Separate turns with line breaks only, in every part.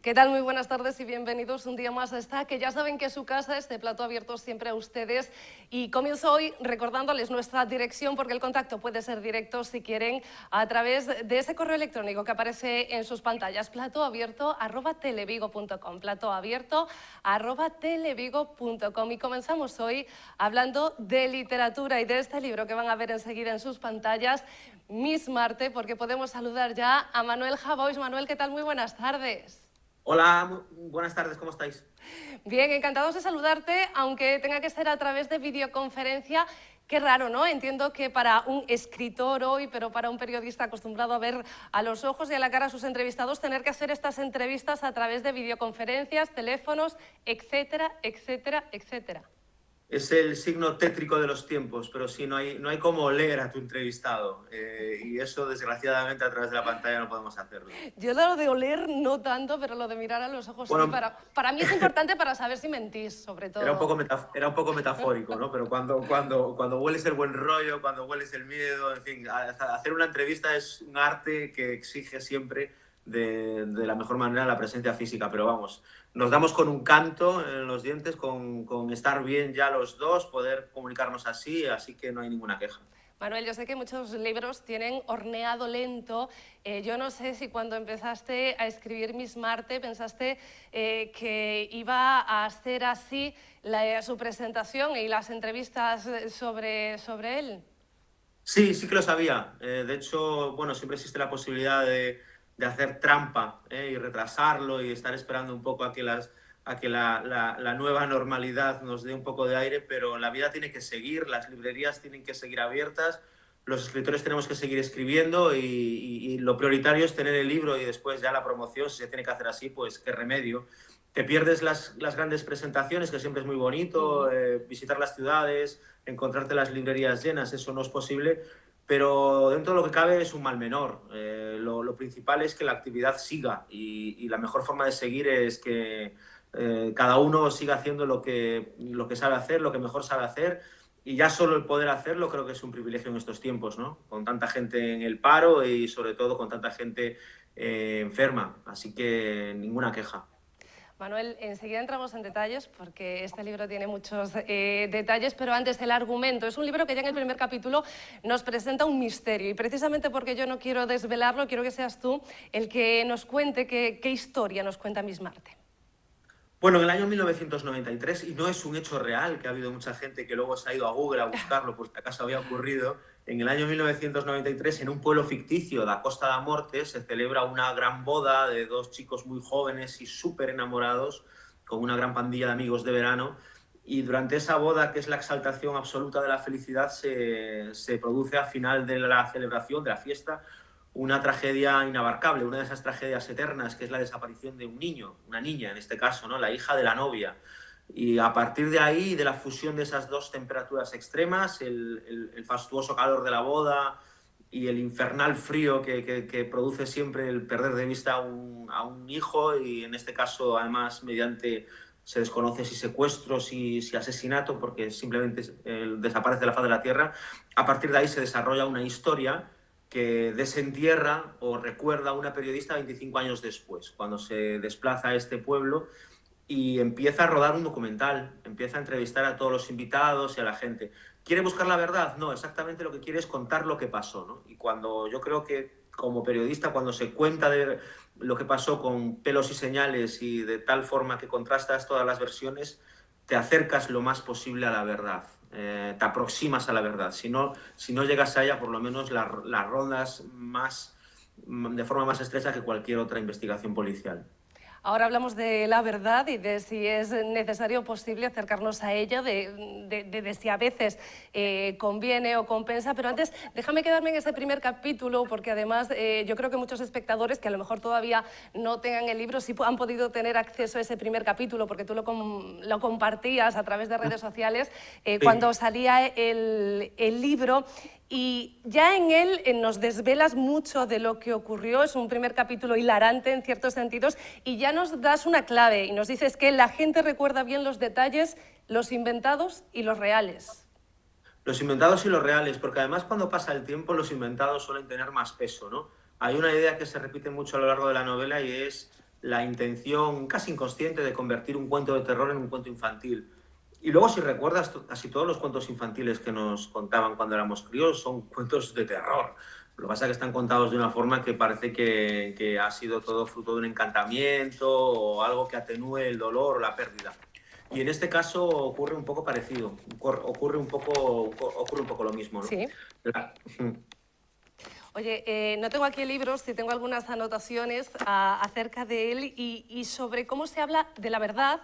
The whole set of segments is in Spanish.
¿Qué tal? Muy buenas tardes y bienvenidos un día más a esta, que ya saben que es su casa, este plato abierto siempre a ustedes. Y comienzo hoy recordándoles nuestra dirección, porque el contacto puede ser directo si quieren a través de ese correo electrónico que aparece en sus pantallas, platoabierto@televigo.com, platoabierto@televigo.com. Y comenzamos hoy hablando de literatura y de este libro que van a ver enseguida en sus pantallas, Miss Marte, porque podemos saludar ya a Manuel Javois. Manuel, ¿qué tal? Muy buenas tardes.
Hola, buenas tardes, ¿cómo estáis?
Bien, encantados de saludarte, aunque tenga que ser a través de videoconferencia. Qué raro, ¿no? Entiendo que para un escritor hoy, pero para un periodista acostumbrado a ver a los ojos y a la cara a sus entrevistados, tener que hacer estas entrevistas a través de videoconferencias, teléfonos, etcétera, etcétera, etcétera.
Es el signo tétrico de los tiempos, pero sí, no hay como leer a tu entrevistado. Y eso, desgraciadamente, a través de la pantalla no podemos hacerlo.
Yo lo de oler no tanto, pero lo de mirar a los ojos sí.
Bueno,
Para mí es importante para saber si mentís, sobre todo.
era un poco metafórico, ¿no? Pero cuando hueles el buen rollo, cuando hueles el miedo, en fin, hacer una entrevista es un arte que exige siempre de la mejor manera la presencia física. Pero vamos, nos damos con un canto en los dientes, con estar bien ya los dos, poder comunicarnos así que no hay ninguna queja.
Manuel, yo sé que muchos libros tienen horneado lento. Yo no sé si cuando empezaste a escribir Miss Marte pensaste que iba a ser así su presentación y las entrevistas sobre él.
Sí que lo sabía. De hecho, bueno, siempre existe la posibilidad de hacer trampa, y retrasarlo y estar esperando un poco a que la nueva normalidad nos dé un poco de aire, pero la vida tiene que seguir, las librerías tienen que seguir abiertas, los escritores tenemos que seguir escribiendo y lo prioritario es tener el libro y después ya la promoción, si se tiene que hacer así, pues qué remedio. Te pierdes las grandes presentaciones, que siempre es muy bonito, visitar las ciudades, encontrarte las librerías llenas, eso no es posible, pero dentro de lo que cabe es un mal menor. Lo principal es que la actividad siga y la mejor forma de seguir es que cada uno siga haciendo lo que sabe hacer, lo que mejor sabe hacer, y ya solo el poder hacerlo creo que es un privilegio en estos tiempos, ¿no? Con tanta gente en el paro y sobre todo con tanta gente enferma, así que ninguna queja.
Manuel, enseguida entramos en detalles porque este libro tiene muchos detalles, pero antes el argumento. Es un libro que ya en el primer capítulo nos presenta un misterio y precisamente porque yo no quiero desvelarlo, quiero que seas tú el que nos cuente qué historia nos cuenta Miss Marte.
Bueno, en el año 1993, y no es un hecho real, que ha habido mucha gente que luego se ha ido a Google a buscarlo por si acaso había ocurrido, en el año 1993, en un pueblo ficticio de Costa da Morte, se celebra una gran boda de dos chicos muy jóvenes y súper enamorados, con una gran pandilla de amigos de verano, y durante esa boda, que es la exaltación absoluta de la felicidad, se produce al final de la celebración, de la fiesta, una tragedia inabarcable, una de esas tragedias eternas, que es la desaparición de un niño, una niña en este caso, ¿no? La hija de la novia. Y a partir de ahí, de la fusión de esas dos temperaturas extremas, el fastuoso calor de la boda y el infernal frío que produce siempre el perder de vista a un hijo, y en este caso además mediante, se desconoce si secuestro, si asesinato, porque simplemente desaparece de la faz de la tierra. A partir de ahí se desarrolla una historia que desentierra o recuerda a una periodista 25 años después, cuando se desplaza a este pueblo y empieza a rodar un documental, empieza a entrevistar a todos los invitados y a la gente. ¿Quiere buscar la verdad? No, exactamente lo que quiere es contar lo que pasó, ¿no? Y cuando yo creo que como periodista, cuando se cuenta de lo que pasó con pelos y señales y de tal forma que contrastas todas las versiones, te acercas lo más posible a la verdad, te aproximas a la verdad. Si no llegas a ella, por lo menos la rondas de forma más estrecha que cualquier otra investigación policial.
Ahora hablamos de la verdad y de si es necesario o posible acercarnos a ella, de si a veces conviene o compensa, pero antes déjame quedarme en ese primer capítulo porque además yo creo que muchos espectadores que a lo mejor todavía no tengan el libro sí han podido tener acceso a ese primer capítulo porque tú lo compartías a través de redes sociales
Sí.
cuando salía el libro. Y ya en él nos desvelas mucho de lo que ocurrió, es un primer capítulo hilarante en ciertos sentidos, y ya nos das una clave y nos dices que la gente recuerda bien los detalles, los inventados y los reales.
Los inventados y los reales, porque además cuando pasa el tiempo los inventados suelen tener más peso, ¿no? Hay una idea que se repite mucho a lo largo de la novela y es la intención casi inconsciente de convertir un cuento de terror en un cuento infantil. Y luego, si recuerdas, casi todos los cuentos infantiles que nos contaban cuando éramos críos son cuentos de terror. Lo que pasa es que están contados de una forma que parece que ha sido todo fruto de un encantamiento o algo que atenúe el dolor o la pérdida. Y en este caso ocurre un poco parecido, ocurre un poco lo mismo, ¿no?
Sí.
La-
Oye, no tengo aquí el libro, sí tengo algunas anotaciones acerca de él y sobre cómo se habla de la verdad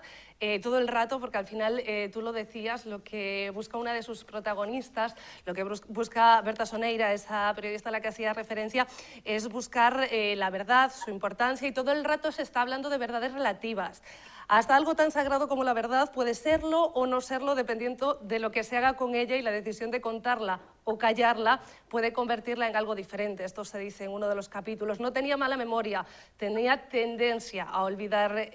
todo el rato, porque al final tú lo decías, lo que busca una de sus protagonistas, lo que busca Berta Soneira, esa periodista a la que hacía referencia, es buscar la verdad, su importancia, y todo el rato se está hablando de verdades relativas. Hasta algo tan sagrado como la verdad puede serlo o no serlo dependiendo de lo que se haga con ella, y la decisión de contarla o callarla puede convertirla en algo diferente. Esto se dice en uno de los capítulos. No tenía mala memoria, tenía tendencia a olvidar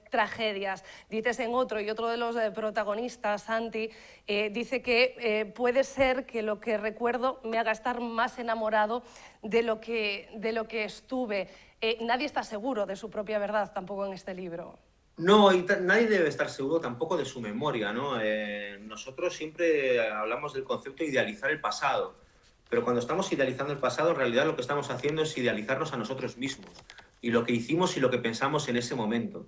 tragedias. Dices en otro, y otro de los protagonistas, Santi, dice que puede ser que lo que recuerdo me haga estar más enamorado de lo que estuve. Nadie está seguro de su propia verdad tampoco en este libro.
No, nadie debe estar seguro tampoco de su memoria, ¿no? Nosotros siempre hablamos del concepto de idealizar el pasado, pero cuando estamos idealizando el pasado, en realidad lo que estamos haciendo es idealizarnos a nosotros mismos y lo que hicimos y lo que pensamos en ese momento.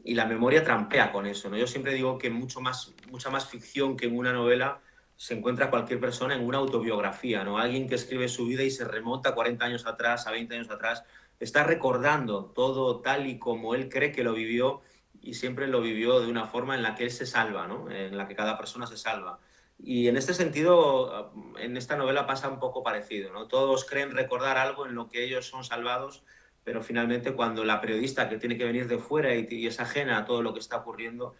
Y la memoria trampea con eso, ¿no? Yo siempre digo que mucha más ficción que en una novela se encuentra cualquier persona en una autobiografía, ¿no? Alguien que escribe su vida y se remonta 40 años atrás, a 20 años atrás, está recordando todo tal y como él cree que lo vivió, y siempre lo vivió de una forma en la que él se salva, ¿no? En la que cada persona se salva. Y en este sentido, en esta novela pasa un poco parecido, ¿no? Todos creen recordar algo en lo que ellos son salvados, pero finalmente cuando la periodista, que tiene que venir de fuera y es ajena a todo lo que está ocurriendo,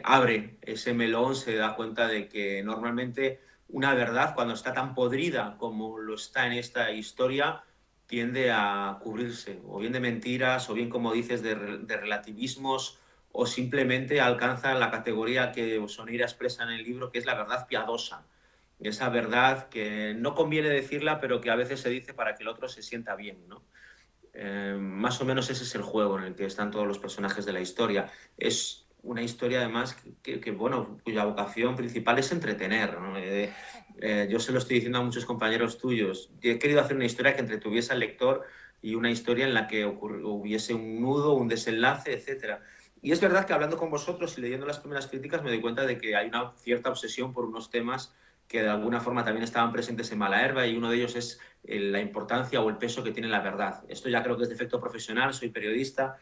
abre ese melón, se da cuenta de que normalmente una verdad, cuando está tan podrida como lo está en esta historia, tiende a cubrirse, o bien de mentiras, o bien, como dices, de relativismos, o simplemente alcanza la categoría que Soneira expresa en el libro, que es la verdad piadosa. Esa verdad que no conviene decirla, pero que a veces se dice para que el otro se sienta bien, ¿no? Más o menos ese es el juego en el que están todos los personajes de la historia. Es una historia, además, bueno, cuya vocación principal es entretener, ¿no? Yo se lo estoy diciendo a muchos compañeros tuyos. He querido hacer una historia que entretuviese al lector y una historia en la que hubiese un nudo, un desenlace, etcétera. Y es verdad que hablando con vosotros y leyendo las primeras críticas me doy cuenta de que hay una cierta obsesión por unos temas que de alguna forma también estaban presentes en Malaherba, y uno de ellos es la importancia o el peso que tiene la verdad. Esto ya creo que es defecto profesional, soy periodista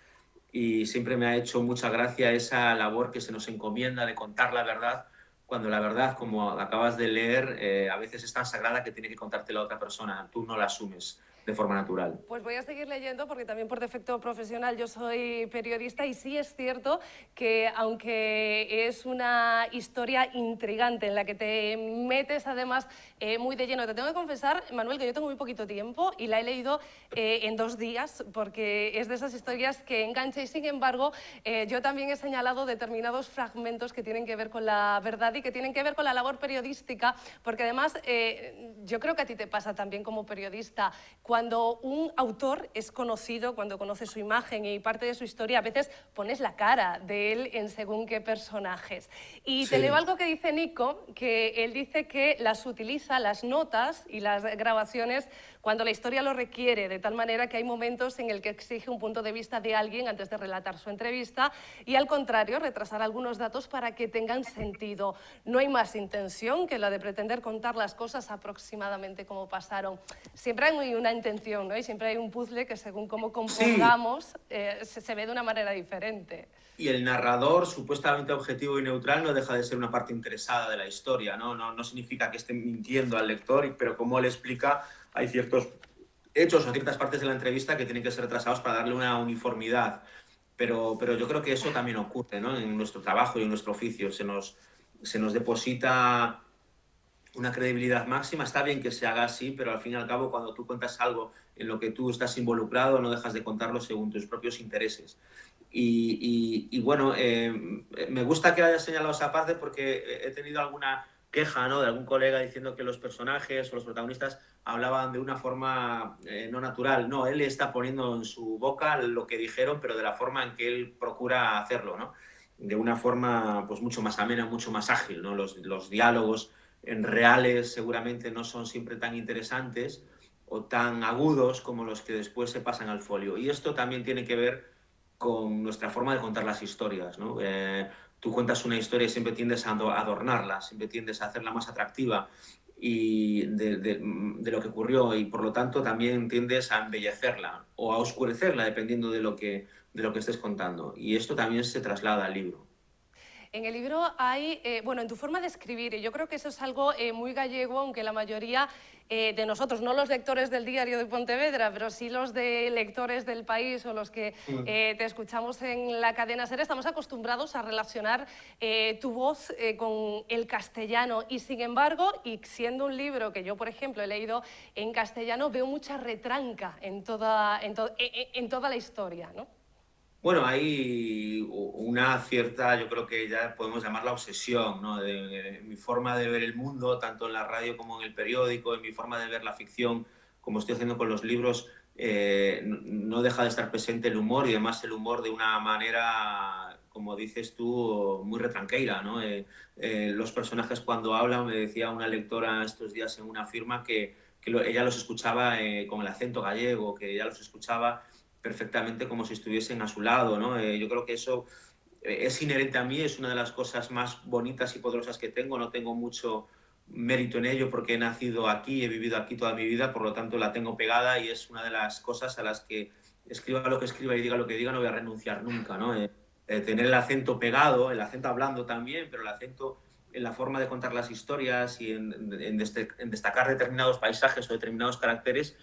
y siempre me ha hecho mucha gracia esa labor que se nos encomienda de contar la verdad, cuando la verdad, como acabas de leer, a veces es tan sagrada que tiene que contarte la otra persona, tú no la asumes de forma natural.
Pues voy a seguir leyendo porque también por defecto profesional yo soy periodista, y sí es cierto que aunque es una historia intrigante en la que te metes además muy de lleno, te tengo que confesar, Manuel, que yo tengo muy poquito tiempo y la he leído en 2 días porque es de esas historias que engancha, y sin embargo yo también he señalado determinados fragmentos que tienen que ver con la verdad y que tienen que ver con la labor periodística, porque además yo creo que a ti te pasa también como periodista. Cuando un autor es conocido, cuando conoces su imagen y parte de su historia, a veces pones la cara de él en según qué personajes. Y te leo
Sí.
algo que dice Nico, que él dice que las utiliza, las notas y las grabaciones, cuando la historia lo requiere, de tal manera que hay momentos en el que exige un punto de vista de alguien antes de relatar su entrevista, y al contrario, retrasar algunos datos para que tengan sentido. No hay más intención que la de pretender contar las cosas aproximadamente como pasaron. Siempre hay una intención, ¿no? Y siempre hay un puzzle que según cómo
Sí,
compongamos se ve de una manera diferente.
y el narrador, supuestamente objetivo y neutral, no deja de ser una parte interesada de la historia, ¿no? No significa que esté mintiendo al lector, pero como él explica, hay ciertos hechos o ciertas partes de la entrevista que tienen que ser retrasados para darle una uniformidad. Pero yo creo que eso también ocurre, ¿no? En nuestro trabajo y en nuestro oficio. Se nos deposita una credibilidad máxima. Está bien que se haga así, pero al fin y al cabo, cuando tú cuentas algo en lo que tú estás involucrado, no dejas de contarlo según tus propios intereses. Bueno, me gusta que hayas señalado esa parte porque he tenido queja, ¿no?, de algún colega diciendo que los personajes o los protagonistas hablaban de una forma no natural. No, él está poniendo en su boca lo que dijeron, pero de la forma en que él procura hacerlo, ¿no? De una forma pues mucho más amena, mucho más ágil, ¿no? Los diálogos en reales seguramente no son siempre tan interesantes o tan agudos como los que después se pasan al folio. Y esto también tiene que ver con nuestra forma de contar las historias, ¿no? Tú cuentas una historia y siempre tiendes a adornarla, siempre tiendes a hacerla más atractiva y de lo que ocurrió, y por lo tanto también tiendes a embellecerla o a oscurecerla dependiendo de lo que estés contando. Y esto también se traslada al libro.
En el libro hay, bueno, en tu forma de escribir, y yo creo que eso es algo muy gallego, aunque la mayoría de nosotros, no los lectores del Diario de Pontevedra, pero sí los de lectores del País o los que te escuchamos en la cadena SER, estamos acostumbrados a relacionar tu voz con el castellano, y sin embargo, y siendo un libro que yo, por ejemplo, he leído en castellano, veo mucha retranca en toda la historia, ¿no?
Bueno, hay una cierta, yo creo que ya podemos llamarla obsesión, ¿no? De mi forma de ver el mundo, tanto en la radio como en el periódico, en mi forma de ver la ficción, como estoy haciendo con los libros, no deja de estar presente el humor, y además el humor de una manera, como dices tú, muy retranqueira, ¿no? Los personajes cuando hablan, me decía una lectora estos días en una firma ella los escuchaba con el acento gallego, que ella los escuchaba perfectamente como si estuviesen a su lado, ¿no? Yo creo que eso es inherente a mí, es una de las cosas más bonitas y poderosas que tengo. No tengo mucho mérito en ello porque he nacido aquí, he vivido aquí toda mi vida, por lo tanto la tengo pegada, y es una de las cosas a las que, escriba lo que escriba y diga lo que diga, no voy a renunciar nunca, ¿no? Tener el acento pegado, el acento hablando también, pero el acento en la forma de contar las historias y en destacar determinados paisajes o determinados caracteres,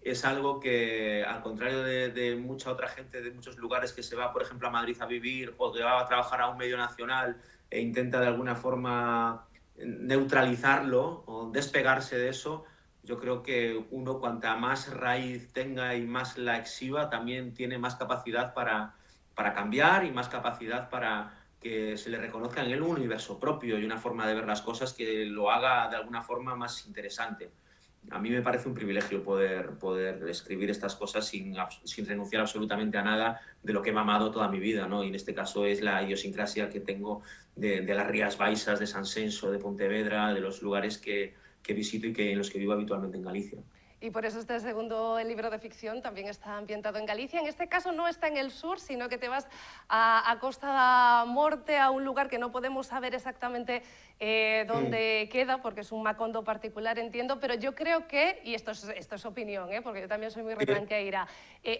es algo que, al contrario de mucha otra gente de muchos lugares que se va, por ejemplo, a Madrid a vivir, o que va a trabajar a un medio nacional e intenta de alguna forma neutralizarlo o despegarse de eso, yo creo que uno, cuanta más raíz tenga y más la exhiba, también tiene más capacidad para cambiar y más capacidad para que se le reconozca en él un universo propio y una forma de ver las cosas que lo haga de alguna forma más interesante. A mí me parece un privilegio poder escribir estas cosas sin renunciar absolutamente a nada de lo que he mamado toda mi vida, ¿no? Y en este caso es la idiosincrasia que tengo de las Rías Baixas, de Sansenso, de Pontevedra, de los lugares que visito y en los que vivo habitualmente en Galicia.
Y por eso este segundo libro de ficción también está ambientado en Galicia. En este caso no está en el sur, sino que te vas a Costa da Morte, a un lugar que no podemos saber exactamente dónde queda, porque es un macondo particular, entiendo, pero yo creo que, y esto es opinión, porque yo también soy muy retranqueira,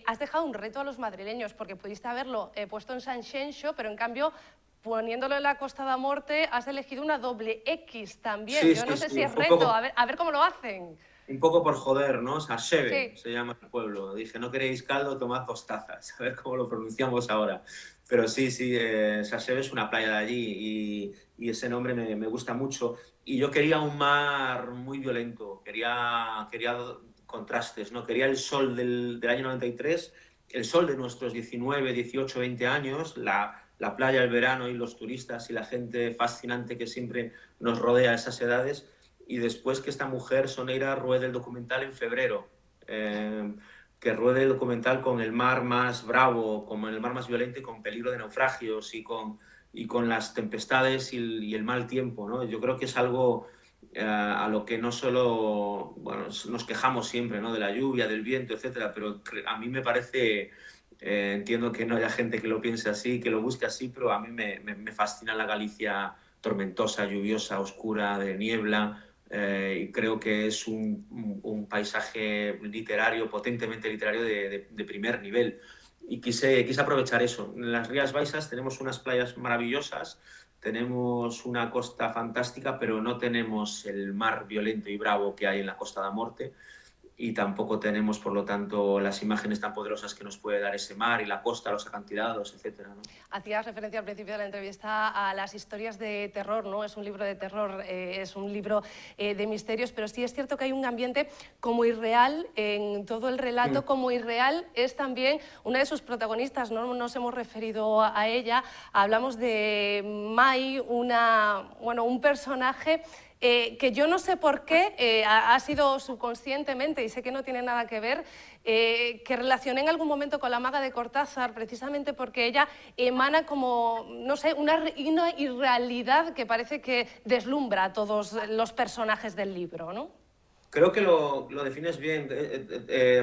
has dejado un reto a los madrileños, porque pudiste haberlo puesto en Sanxenxo, pero en cambio, poniéndolo en la Costa da Morte, has elegido una doble X también.
Sí,
Yo no
sí,
sé
sí,
si es
fue
reto, a ver cómo lo hacen.
un poco por joder, ¿no? Sarseve
Sí.
se llama el pueblo. Dije, no queréis caldo, tomad 2 tazas. A ver cómo lo pronunciamos ahora. Pero sí, sí, Sarseve es una playa de allí, y ese nombre me gusta mucho. Y yo quería un mar muy violento, quería contrastes, ¿no? Quería el sol del año 93, el sol de nuestros 19, 18, 20 años, la playa, el verano y los turistas y la gente fascinante que siempre nos rodea a esas edades, y después que esta mujer, Soneira, ruede el documental en febrero, que ruede el documental con el mar más bravo, con el mar más violento y con peligro de naufragios y con las tempestades y el mal tiempo, ¿no? Yo creo que es algo a lo que no solo, bueno, nos quejamos siempre, ¿no?, de la lluvia, del viento, etcétera, pero a mí me parece, entiendo que no haya gente que lo piense así, que lo busque así, pero a mí me fascina la Galicia tormentosa, lluviosa, oscura, de niebla, y creo que es un paisaje literario, potentemente literario de primer nivel. Y quise aprovechar eso. En las Rías Baixas tenemos unas playas maravillosas, tenemos una costa fantástica, pero no tenemos el mar violento y bravo que hay en la Costa da Morte, y tampoco tenemos, por lo tanto, las imágenes tan poderosas que nos puede dar ese mar y la costa, los acantilados, etcétera, ¿no?
Hacías referencia al principio de la entrevista a las historias de terror, ¿no? Es un libro de terror, es un libro de misterios, pero sí es cierto que hay un ambiente como irreal en todo el relato, como irreal es también una de sus protagonistas, no nos hemos referido a ella, hablamos de Mai, un personaje que yo no sé por qué, ha sido subconscientemente, y sé que no tiene nada que ver, que relacioné en algún momento con la maga de Cortázar, precisamente porque ella emana como, no sé, una irrealidad que parece que deslumbra a todos los personajes del libro, ¿no?
Creo que lo defines bien,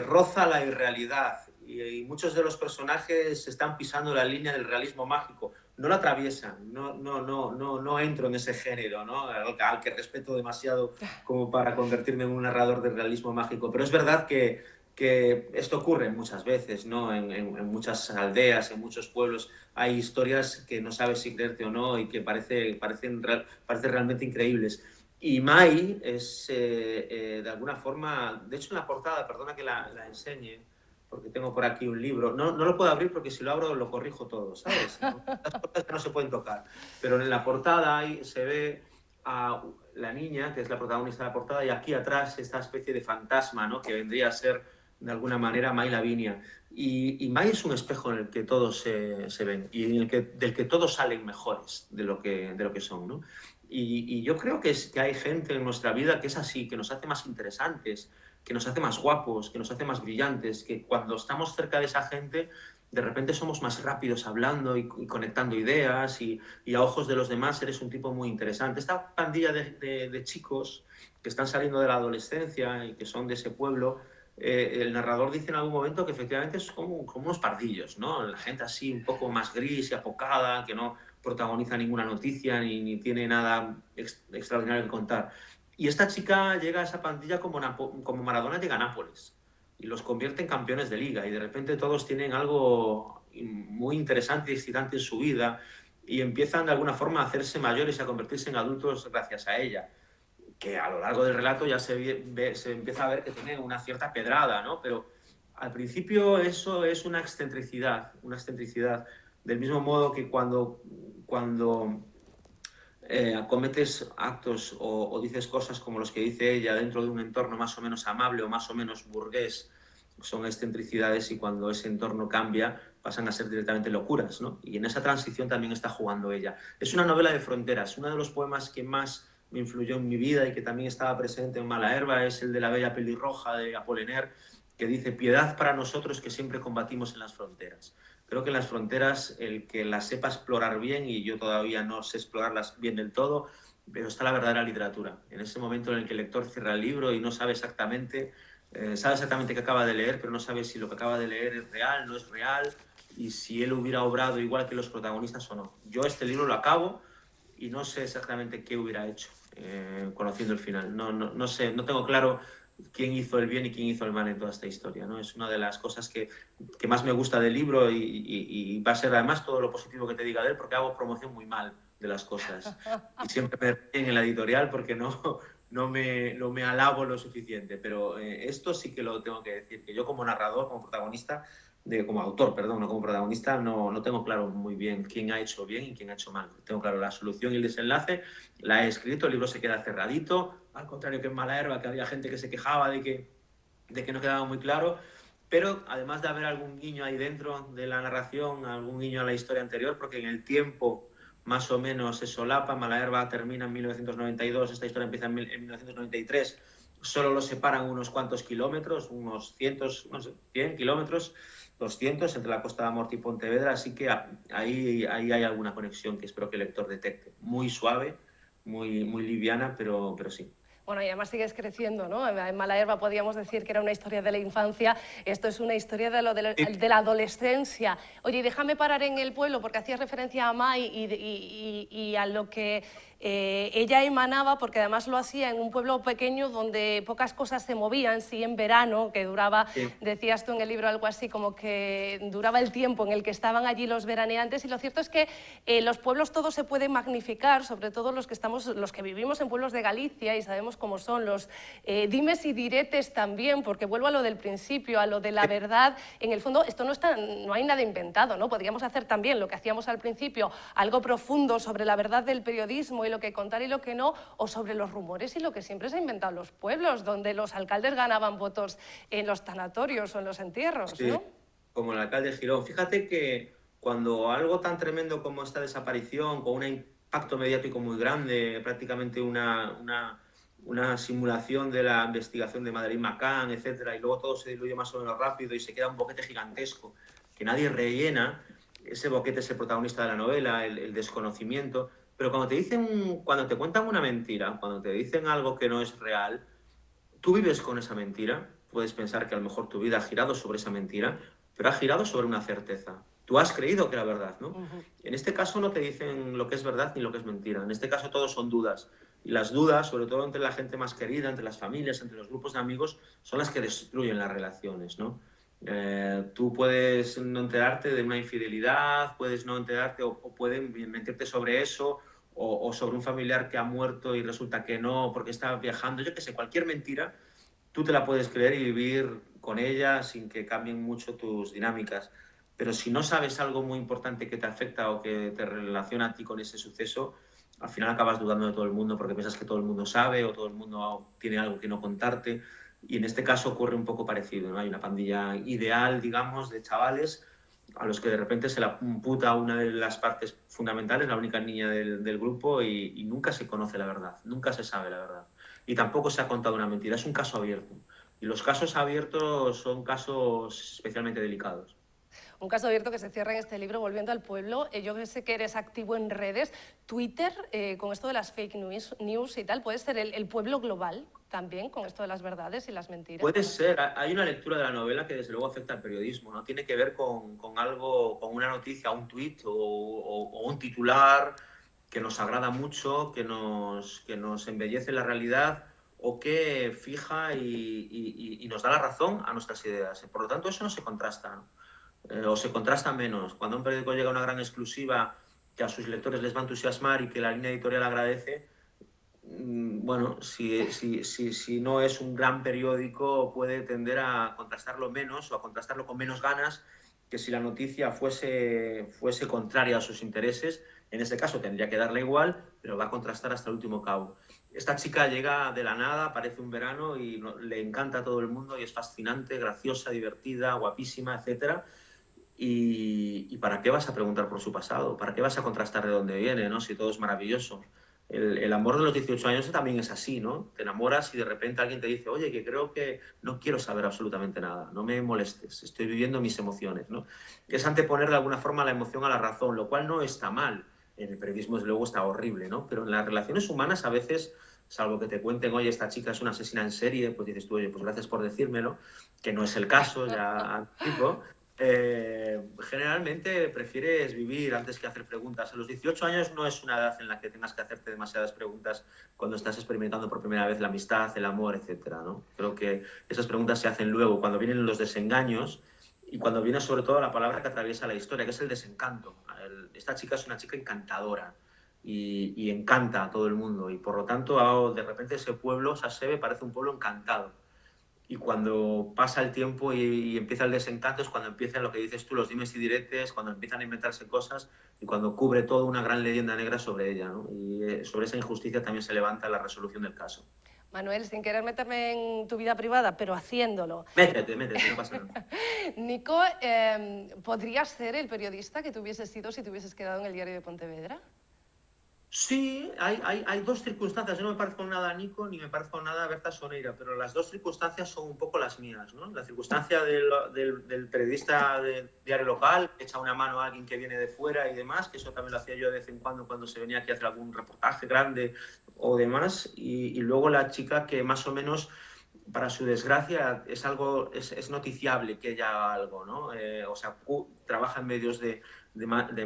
roza la irrealidad y muchos de los personajes están pisando la línea del realismo mágico, no la atraviesan, no entro en ese género, ¿no? Al que respeto demasiado como para convertirme en un narrador de realismo mágico, pero es verdad que esto ocurre muchas veces, ¿no? En muchas aldeas, en muchos pueblos, hay historias que no sabes si creerte o no y que parecen realmente increíbles. Y Mai es, de alguna forma, de hecho en la portada, perdona que la enseñe, porque tengo por aquí un libro, no lo puedo abrir porque si lo abro lo corrijo todo, ¿sabes? Las cosas que no se pueden tocar, pero en la portada ahí se ve a la niña, que es la protagonista de la portada, y aquí atrás esta especie de fantasma, ¿no? Que vendría a ser de alguna manera Mai Lavinia. Y Mai es un espejo en el que todos se ven y en el del que todos salen mejores de lo que son, ¿no? Y yo creo que hay gente en nuestra vida que es así, que nos hace más interesantes, que nos hace más guapos, que nos hace más brillantes, que cuando estamos cerca de esa gente, de repente somos más rápidos hablando y conectando ideas y a ojos de los demás eres un tipo muy interesante. Esta pandilla de chicos que están saliendo de la adolescencia y que son de ese pueblo, el narrador dice en algún momento que efectivamente es como unos pardillos, ¿no? La gente así un poco más gris y apocada, que no protagoniza ninguna noticia ni tiene nada extraordinario que contar. Y esta chica llega a esa pandilla como Maradona llega a Nápoles y los convierte en campeones de liga y de repente todos tienen algo muy interesante y excitante en su vida y empiezan de alguna forma a hacerse mayores y a convertirse en adultos gracias a ella, que a lo largo del relato ya se empieza a ver que tiene una cierta pedrada, ¿no? Pero al principio eso es una excentricidad, del mismo modo que cuando cometes actos o dices cosas como los que dice ella dentro de un entorno más o menos amable o más o menos burgués, son excentricidades y cuando ese entorno cambia pasan a ser directamente locuras, ¿no? Y en esa transición también está jugando ella. Es una novela de fronteras. Uno de los poemas que más me influyó en mi vida y que también estaba presente en Malaherba es el de La bella pelirroja de Apollinaire, que dice: piedad para nosotros que siempre combatimos en las fronteras. Creo que en las fronteras, el que las sepa explorar bien, y yo todavía no sé explorarlas bien del todo, pero está la verdadera literatura. En ese momento en el que el lector cierra el libro y no sabe exactamente qué acaba de leer, pero no sabe si lo que acaba de leer es real, no es real, y si él hubiera obrado igual que los protagonistas o no. Yo este libro lo acabo y no sé exactamente qué hubiera hecho, conociendo el final. No sé, no tengo claro quién hizo el bien y quién hizo el mal en toda esta historia, ¿no? Es una de las cosas que más me gusta del libro y va a ser además todo lo positivo que te diga de él, porque hago promoción muy mal de las cosas. Y siempre me ríen en la editorial porque no me alabo lo suficiente. Pero esto sí que lo tengo que decir, que yo como narrador, como protagonista, como autor, perdón, no como protagonista, no tengo claro muy bien quién ha hecho bien y quién ha hecho mal. Tengo claro la solución y el desenlace, la he escrito, el libro se queda cerradito, al contrario que en Malaherba, que había gente que se quejaba de que no quedaba muy claro, pero además de haber algún guiño ahí dentro de la narración, algún guiño a la historia anterior, porque en el tiempo más o menos se solapa, Malaherba termina en 1992, esta historia empieza en 1993, solo lo separan unos cuantos kilómetros, unos cientos, no sé, 100 kilómetros, 200 entre la Costa da Morte y Pontevedra, así que ahí hay alguna conexión que espero que el lector detecte. Muy suave, muy liviana, pero sí.
Bueno, y además sigues creciendo, ¿no? En Malaherba podíamos decir que era una historia de la infancia, esto es una historia de la adolescencia. Oye, déjame parar en el pueblo, porque hacías referencia a Mai y a lo que ella emanaba, porque además lo hacía en un pueblo pequeño donde pocas cosas se movían, sí, en verano, que duraba,
Sí.
decías tú en el libro algo así, como que duraba el tiempo en el que estaban allí los veraneantes, y lo cierto es que los pueblos todos se pueden magnificar, sobre todo los que vivimos en pueblos de Galicia y sabemos cómo son los dimes y diretes también, porque vuelvo a lo del principio, a lo de la verdad. En el fondo, esto no hay nada inventado, ¿no? Podríamos hacer también lo que hacíamos al principio, algo profundo sobre la verdad del periodismo y lo que contar y lo que no, o sobre los rumores y lo que siempre se ha inventado en los pueblos, donde los alcaldes ganaban votos en los tanatorios o en los entierros,
Sí,
¿no?
como el alcalde de Girón. Fíjate que cuando algo tan tremendo como esta desaparición, con una acto mediático muy grande, prácticamente una simulación de la investigación de Madeleine McCann, etcétera, y luego todo se diluye más o menos rápido y se queda un boquete gigantesco que nadie rellena. Ese boquete es el protagonista de la novela, el desconocimiento. Pero cuando te cuentan una mentira, cuando te dicen algo que no es real, tú vives con esa mentira. Puedes pensar que a lo mejor tu vida ha girado sobre esa mentira, pero ha girado sobre una certeza. Tú has creído que era verdad, ¿no? En este caso no te dicen lo que es verdad ni lo que es mentira. En este caso todos son dudas. Y las dudas, sobre todo entre la gente más querida, entre las familias, entre los grupos de amigos, son las que destruyen las relaciones, ¿no? Tú puedes no enterarte de una infidelidad, puedes no enterarte o pueden mentirte sobre eso, o sobre un familiar que ha muerto y resulta que no, porque está viajando, yo qué sé, cualquier mentira, tú te la puedes creer y vivir con ella sin que cambien mucho tus dinámicas. Pero si no sabes algo muy importante que te afecta o que te relaciona a ti con ese suceso, al final acabas dudando de todo el mundo porque piensas que todo el mundo sabe o todo el mundo tiene algo que no contarte. Y en este caso ocurre un poco parecido, ¿no? Hay una pandilla ideal, digamos, de chavales a los que de repente se la imputa una de las partes fundamentales, la única niña del grupo, y nunca se conoce la verdad, nunca se sabe la verdad. Y tampoco se ha contado una mentira, es un caso abierto. Y los casos abiertos son casos especialmente delicados.
Un caso abierto que se cierra en este libro, Volviendo al pueblo. Yo que sé que eres activo en redes. Twitter, con esto de las fake news y tal, ¿puede ser el pueblo global también, con esto de las verdades y las mentiras?
Puede ser, hay una lectura de la novela que desde luego afecta al periodismo, ¿no? Tiene que ver con algo, con una noticia, un tuit o un titular que nos agrada mucho, que nos embellece la realidad o que fija y nos da la razón a nuestras ideas. Por lo tanto, eso no se contrasta, ¿no? O se contrasta menos. Cuando un periódico llega a una gran exclusiva que a sus lectores les va a entusiasmar y que la línea editorial agradece, bueno, si no es un gran periódico, puede tender a contrastarlo menos o a contrastarlo con menos ganas que si la noticia fuese contraria a sus intereses. En ese caso tendría que darle igual, pero va a contrastar hasta el último cabo. Esta chica llega de la nada, parece un verano y le encanta a todo el mundo y es fascinante, graciosa, divertida, guapísima, etcétera. ¿Y para qué vas a preguntar por su pasado? ¿Para qué vas a contrastar de dónde viene, ¿no? Si todo es maravilloso. El amor de los 18 años también es así, ¿no? Te enamoras y de repente alguien te dice, oye, que creo que no quiero saber absolutamente nada, no me molestes, estoy viviendo mis emociones, ¿no? Es anteponer de alguna forma la emoción a la razón, lo cual no está mal. En el periodismo, desde luego, está horrible, ¿no? Pero en las relaciones humanas a veces, salvo que te cuenten, oye, esta chica es una asesina en serie, pues dices tú, oye, pues gracias por decírmelo, que no es el caso, ya anticipo. Generalmente prefieres vivir antes que hacer preguntas. A los 18 años no es una edad en la que tengas que hacerte demasiadas preguntas cuando estás experimentando por primera vez la amistad, el amor, etcétera, ¿no? Creo que esas preguntas se hacen luego, cuando vienen los desengaños y cuando viene sobre todo la palabra que atraviesa la historia, que es el desencanto. Esta chica es una chica encantadora y encanta a todo el mundo y por lo tanto de repente ese pueblo, Sasebe, parece un pueblo encantado. Y cuando pasa el tiempo y empieza el desencanto es cuando empiezan lo que dices tú, los dimes y diretes, cuando empiezan a inventarse cosas y cuando cubre toda una gran leyenda negra sobre ella, ¿no? Y sobre esa injusticia también se levanta la resolución del caso.
Manuel, sin querer meterme en tu vida privada, pero haciéndolo.
Métete, métete, no pasa nada.
Nico, ¿podrías ser el periodista que tú hubieses sido si te hubieses quedado en el diario de Pontevedra?
Sí, hay dos circunstancias. Yo no me parezco nada a Nico ni me parezco nada a Berta Soneira, pero las dos circunstancias son un poco las mías, ¿no? La circunstancia del periodista de diario local, que echa una mano a alguien que viene de fuera y demás, que eso también lo hacía yo de vez en cuando se venía aquí a hacer algún reportaje grande o demás, y luego la chica que más o menos, para su desgracia, es noticiable que ella haga algo, ¿no? O sea, trabaja en medios de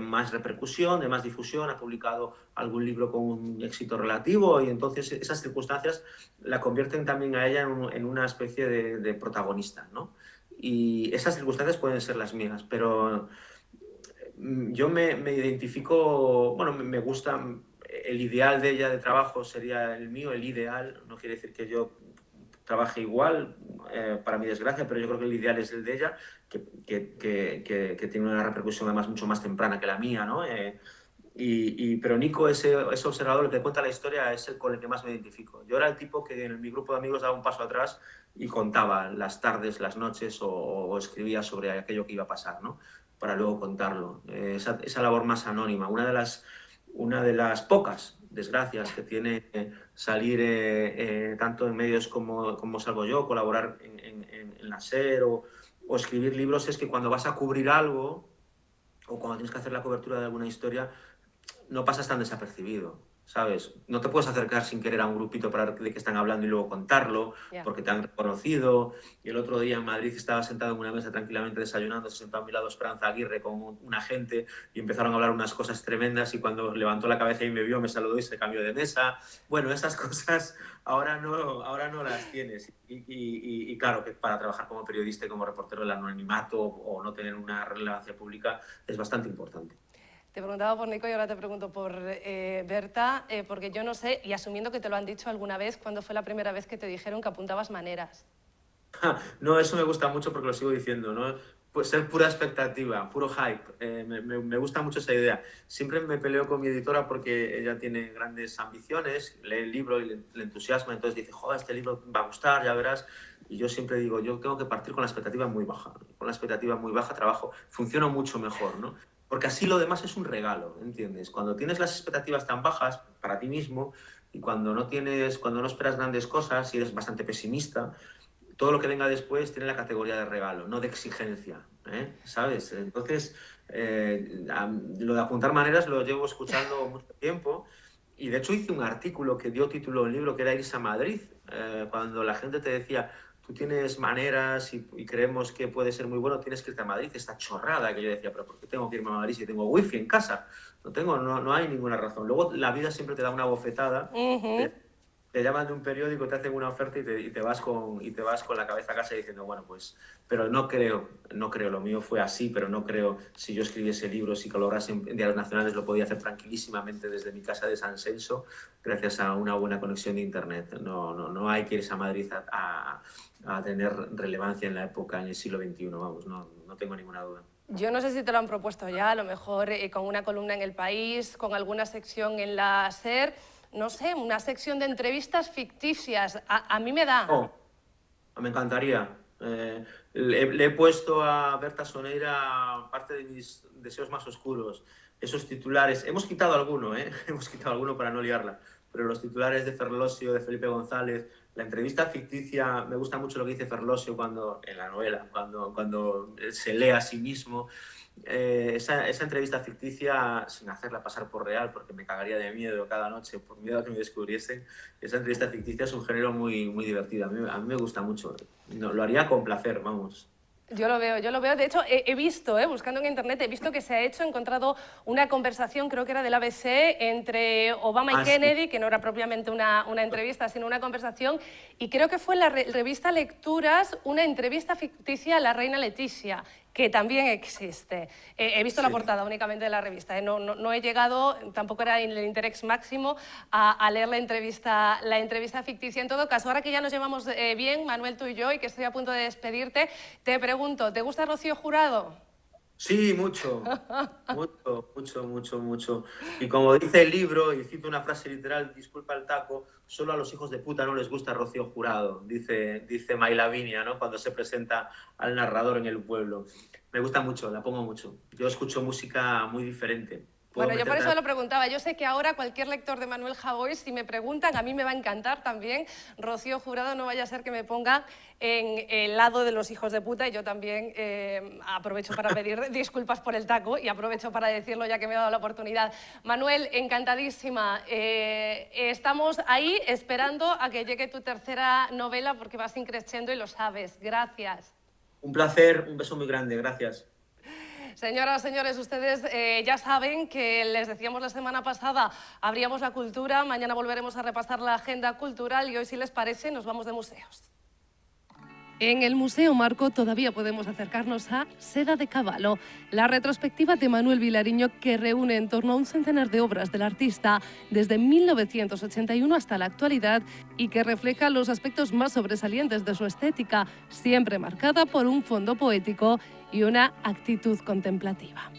más repercusión, de más difusión, ha publicado algún libro con un éxito relativo y entonces esas circunstancias la convierten también a ella en una especie de protagonista, ¿no? Y esas circunstancias pueden ser las mías, pero yo me identifico, bueno, me gusta, el ideal de ella de trabajo sería el mío, el ideal, no quiere decir que yo trabaje igual, para mi desgracia, pero yo creo que el ideal es el de ella, que tiene una repercusión además mucho más temprana que la mía, ¿no? Pero Nico, ese observador, el que cuenta la historia, es el con el que más me identifico. Yo era el tipo que en mi grupo de amigos daba un paso atrás y contaba las tardes, las noches o escribía sobre aquello que iba a pasar, ¿no? Para luego contarlo. Esa labor más anónima. Una de las una de las pocas desgracias que tiene salir tanto en medios como salgo yo, colaborar en la SER o escribir libros, es que cuando vas a cubrir algo o cuando tienes que hacer la cobertura de alguna historia, no pasas tan desapercibido, ¿sabes? No te puedes acercar sin querer a un grupito para ver de qué están hablando y luego contarlo, porque te han reconocido. Y el otro día en Madrid estaba sentado en una mesa tranquilamente desayunando, se sentó a mi lado Esperanza Aguirre con un agente y empezaron a hablar unas cosas tremendas y cuando levantó la cabeza y me vio, me saludó y se cambió de mesa. Bueno, esas cosas ahora no las tienes. Y claro, que para trabajar como periodista y como reportero el anonimato o no tener una relevancia pública es bastante importante.
Te preguntaba por Nico y ahora te pregunto por Berta, porque yo no sé, y asumiendo que te lo han dicho alguna vez, ¿cuándo fue la primera vez que te dijeron que apuntabas maneras?
No, eso me gusta mucho porque lo sigo diciendo, ¿no? Pues ser pura expectativa, puro hype. Me gusta mucho esa idea. Siempre me peleo con mi editora porque ella tiene grandes ambiciones, lee el libro y le entusiasma, entonces dice, joder, este libro va a gustar, ya verás. Y yo siempre digo, yo tengo que partir con la expectativa muy baja. Con la expectativa muy baja trabajo, funciona mucho mejor, ¿no? Porque así lo demás es un regalo, ¿entiendes? Cuando tienes las expectativas tan bajas para ti mismo y cuando no esperas grandes cosas y eres bastante pesimista, todo lo que venga después tiene la categoría de regalo, no de exigencia, ¿sabes? Entonces, lo de apuntar maneras lo llevo escuchando mucho tiempo y de hecho hice un artículo que dio título al libro que era Irse a Madrid, cuando la gente te decía, tú tienes maneras y creemos que puede ser muy bueno, tienes que irte a Madrid, esta chorrada que yo decía, pero ¿por qué tengo que irme a Madrid si tengo wifi en casa? No hay ninguna razón. Luego la vida siempre te da una bofetada. Te llaman de un periódico, te hacen una oferta y te vas con la cabeza a casa diciendo, bueno, pues, pero no creo, lo mío fue así, pero no creo, si yo escribiese libros, si colaborase en diarios nacionales, lo podía hacer tranquilísimamente desde mi casa de San Celso, gracias a una buena conexión de internet. No hay que irse a Madrid a tener relevancia en la época, en el siglo XXI, vamos, no tengo ninguna duda.
Yo no sé si te lo han propuesto ya, a lo mejor con una columna en El País, con alguna sección en la SER, no sé, una sección de entrevistas ficticias. A mí me da.
Oh, me encantaría. Le he puesto a Berta Soneira parte de mis deseos más oscuros. Esos titulares, hemos quitado alguno, hemos quitado alguno para no liarla, pero los titulares de Ferlosio, de Felipe González, la entrevista ficticia, me gusta mucho lo que dice Ferlosio en la novela, cuando se lee a sí mismo. Esa entrevista ficticia, sin hacerla pasar por real, porque me cagaría de miedo cada noche, por miedo a que me descubriesen, esa entrevista ficticia es un género muy, muy divertido. A mí me gusta mucho. No, lo haría con placer, vamos.
Yo lo veo. De hecho, he visto, buscando en internet, he visto que se ha he encontrado una conversación, creo que era del ABC, entre Obama y Kennedy, sí, que no era propiamente una entrevista, sino una conversación, y creo que fue en la revista Lecturas una entrevista ficticia a la reina Leticia, que también existe. He visto la portada únicamente de la revista, no he llegado, tampoco era en el interés máximo, a leer la entrevista ficticia. En todo caso, ahora que ya nos llevamos bien, Manuel, tú y yo, y que estoy a punto de despedirte, te pregunto, ¿te gusta Rocío Jurado?
Sí, mucho. Y como dice el libro, y cito una frase literal, disculpa el taco, solo a los hijos de puta no les gusta Rocío Jurado, dice May Lavinia, ¿no? Cuando se presenta al narrador en el pueblo. Me gusta mucho, la pongo mucho. Yo escucho música muy diferente.
Bueno, yo por eso lo preguntaba. Yo sé que ahora cualquier lector de Manuel Javois, si me preguntan, a mí me va a encantar también. Rocío Jurado, no vaya a ser que me ponga en el lado de los hijos de puta, y yo también aprovecho para pedir disculpas por el taco y aprovecho para decirlo ya que me ha dado la oportunidad. Manuel, encantadísima. Estamos ahí esperando a que llegue tu tercera novela porque vas increciendo y lo sabes. Gracias.
Un placer, un beso muy grande. Gracias.
Señoras, señores, ustedes ya saben que les decíamos la semana pasada, abríamos la cultura, mañana volveremos a repasar la agenda cultural y hoy, si les parece, nos vamos de museos. En el Museo Marco todavía podemos acercarnos a Seda de Cavallo, la retrospectiva de Manuel Vilariño que reúne en torno a un centenar de obras del artista desde 1981 hasta la actualidad y que refleja los aspectos más sobresalientes de su estética, siempre marcada por un fondo poético y una actitud contemplativa.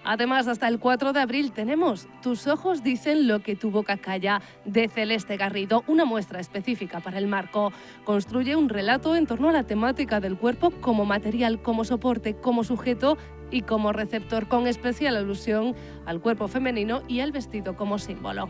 Además, hasta el 4 de abril tenemos Tus ojos dicen lo que tu boca calla, de Celeste Garrido, una muestra específica para el marco. Construye un relato en torno a la temática del cuerpo como material, como soporte, como sujeto y como receptor, con especial alusión al cuerpo femenino y al vestido como símbolo.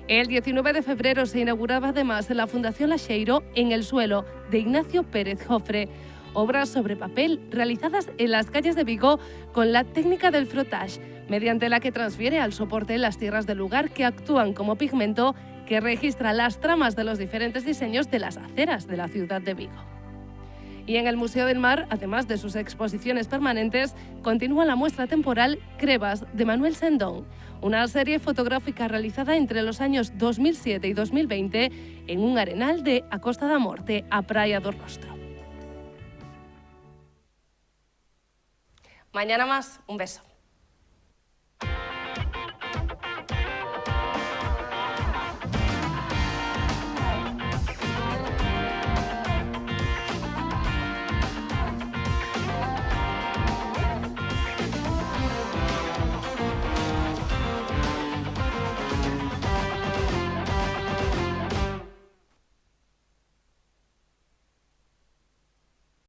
El 19 de febrero se inauguraba además en la Fundación Laxeiro En el suelo, de Ignacio Pérez Jofre. Obras sobre papel realizadas en las calles de Vigo con la técnica del frottage, mediante la que transfiere al soporte las tierras del lugar que actúan como pigmento que registra las tramas de los diferentes diseños de las aceras de la ciudad de Vigo. Y en el Museo del Mar, además de sus exposiciones permanentes, continúa la muestra temporal Crevas, de Manuel Sendón, una serie fotográfica realizada entre los años 2007 y 2020 en un arenal de A Costa da Morte, a Praia do Rostro. Mañana más, un beso.